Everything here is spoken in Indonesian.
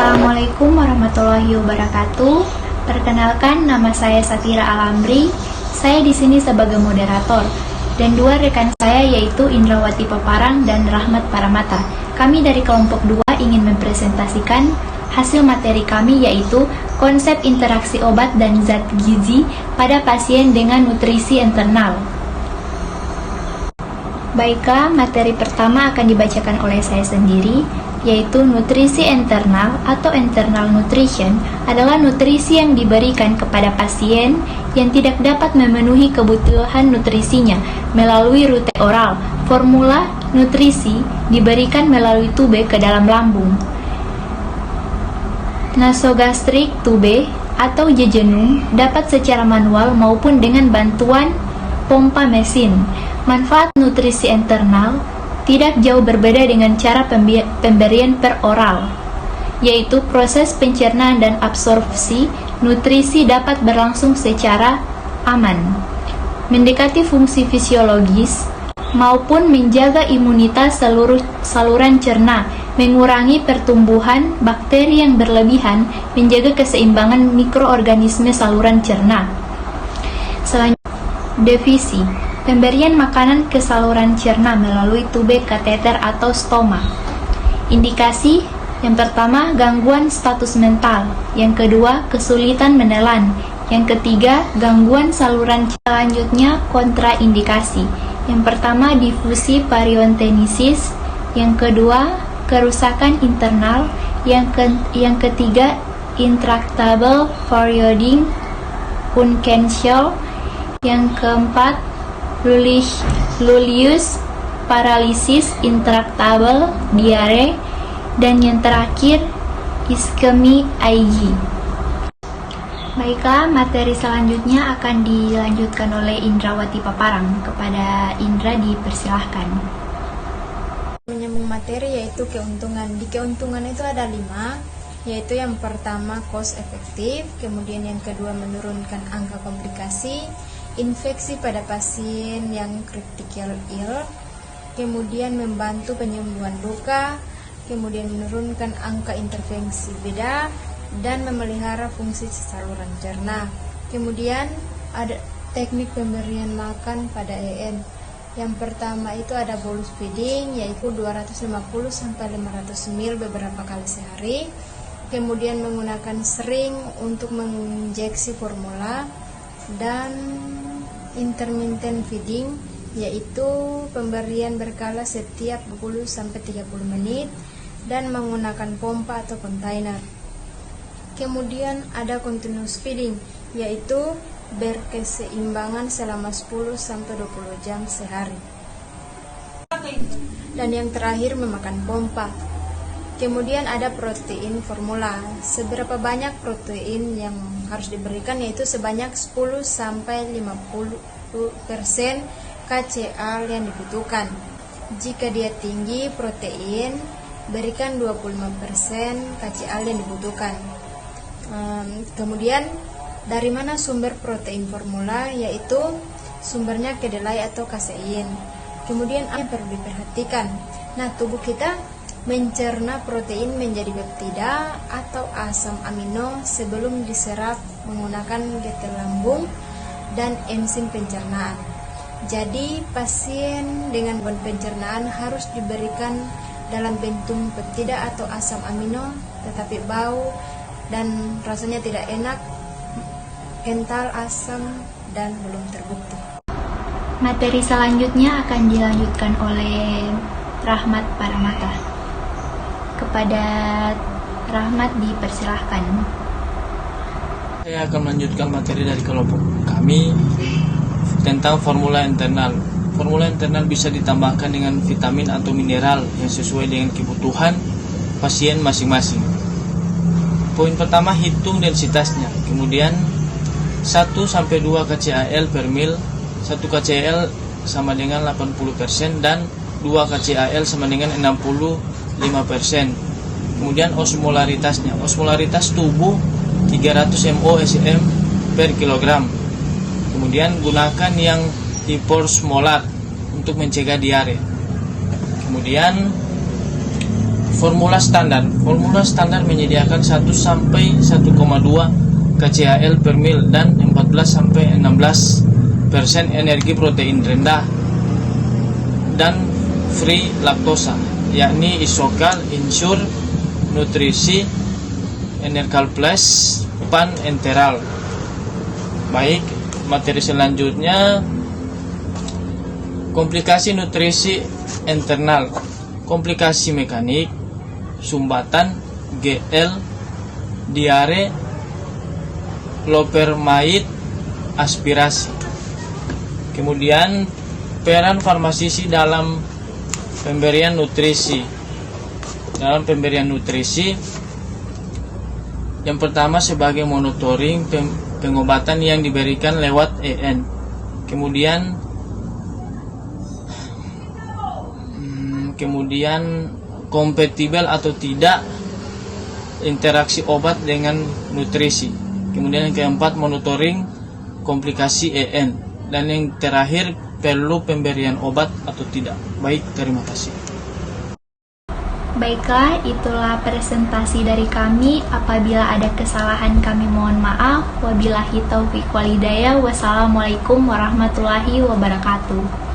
Assalamualaikum warahmatullahi wabarakatuh. Perkenalkan, nama saya Satira Alamri. Saya di sini sebagai moderator dan dua rekan saya yaitu Indrawati Peparang dan Rahmat Paramata. Kami dari kelompok 2 ingin mempresentasikan hasil materi kami yaitu konsep interaksi obat dan zat gizi pada pasien dengan nutrisi internal. Baiklah, materi pertama akan dibacakan oleh saya sendiri, yaitu nutrisi internal atau internal nutrition adalah nutrisi yang diberikan kepada pasien yang tidak dapat memenuhi kebutuhan nutrisinya melalui rute oral. Formula nutrisi diberikan melalui tube ke dalam lambung, nasogastrik tube atau jejunum, dapat secara manual maupun dengan bantuan pompa mesin. Manfaat nutrisi internal tidak jauh berbeda dengan cara pemberian per oral, yaitu proses pencernaan dan absorpsi nutrisi dapat berlangsung secara aman, mendekati fungsi fisiologis, maupun menjaga imunitas seluruh saluran cerna, mengurangi pertumbuhan bakteri yang berlebihan, menjaga keseimbangan mikroorganisme saluran cerna. Selanjutnya, defisi. Pemberian makanan ke saluran cerna melalui tube kateter atau stoma. Indikasi: yang pertama, gangguan status mental. Yang kedua, kesulitan menelan. Yang ketiga, gangguan saluran cerna. Selanjutnya, kontraindikasi. Yang pertama, difusi pariontenesis. Yang kedua, kerusakan internal. Yang ketiga, intractable foreboding unconscious. Yang keempat, Lulius paralisis intractable diare, dan yang terakhir iskemi IG. Baiklah, materi selanjutnya akan dilanjutkan oleh Indrawati Paparang. Kepada Indra dipersilahkan. Menyambung materi yaitu keuntungan. Di keuntungan itu ada 5, yaitu yang pertama cost efektif, kemudian yang kedua menurunkan angka komplikasi, infeksi pada pasien yang critical ill, kemudian membantu penyembuhan luka, kemudian menurunkan angka intervensi bedah, dan memelihara fungsi saluran cerna. Kemudian ada teknik pemberian makan pada EN. Yang pertama itu ada bolus feeding, yaitu 250-500 ml beberapa kali sehari. Kemudian menggunakan sering untuk menginjeksi formula, dan intermittent feeding, yaitu pemberian berkala setiap 20-30 menit dan menggunakan pompa atau kontainer. Kemudian ada continuous feeding, yaitu berkeseimbangan selama 10-20 jam sehari. Dan yang terakhir memakan pompa. Kemudian ada protein formula. Seberapa banyak protein yang harus diberikan, yaitu sebanyak 10-50% KCal yang dibutuhkan. Jika dia tinggi protein, berikan 25% KCal yang dibutuhkan. Kemudian dari mana sumber protein formula, yaitu sumbernya kedelai atau kasein. Kemudian apa yang perlu diperhatikan? Nah, tubuh kita mencerna protein menjadi peptida atau asam amino sebelum diserap menggunakan getal lambung dan enzim pencernaan. Jadi pasien dengan gangguan pencernaan harus diberikan dalam bentuk peptida atau asam amino, tetapi bau dan rasanya tidak enak, kental, asam, dan belum terbukti. Materi selanjutnya akan dilanjutkan oleh Rahmat Paramata. Kepada Rahmat dipersilahkan. Saya akan melanjutkan materi dari kelompok kami tentang formula internal. Formula internal bisa ditambahkan dengan vitamin atau mineral yang sesuai dengan kebutuhan pasien masing-masing. Poin pertama, hitung densitasnya. Kemudian 1-2 KCAL per mil. 1 KCAL sama dengan 80% dan 2 KCAL sama dengan 65%. Kemudian osmolaritasnya. Osmolaritas tubuh 300 mol/sm per kilogram. Kemudian gunakan yang hiporsmolar untuk mencegah diare. Kemudian Formula standar menyediakan 1 sampai 1,2 kcal per mil dan 14 sampai 16% energi protein rendah dan free laktosa, yakni Isokal, Insure, Nutrisi, Energal Plus, Pan Enteral. Baik, materi selanjutnya komplikasi nutrisi internal, komplikasi mekanik, sumbatan, GL, diare, lopermait, aspirasi. Kemudian peran farmasisi dalam pemberian nutrisi. Yang pertama sebagai monitoring pengobatan yang diberikan lewat EN. Kemudian kompatibel atau tidak interaksi obat dengan nutrisi. Kemudian yang keempat monitoring komplikasi EN. Dan yang terakhir perlu pemberian obat atau tidak. Baik, terima kasih. Baiklah, itulah presentasi dari kami. Apabila ada kesalahan kami mohon maaf. Wabillahi taufiq wal hidayah. Wassalamualaikum warahmatullahi wabarakatuh.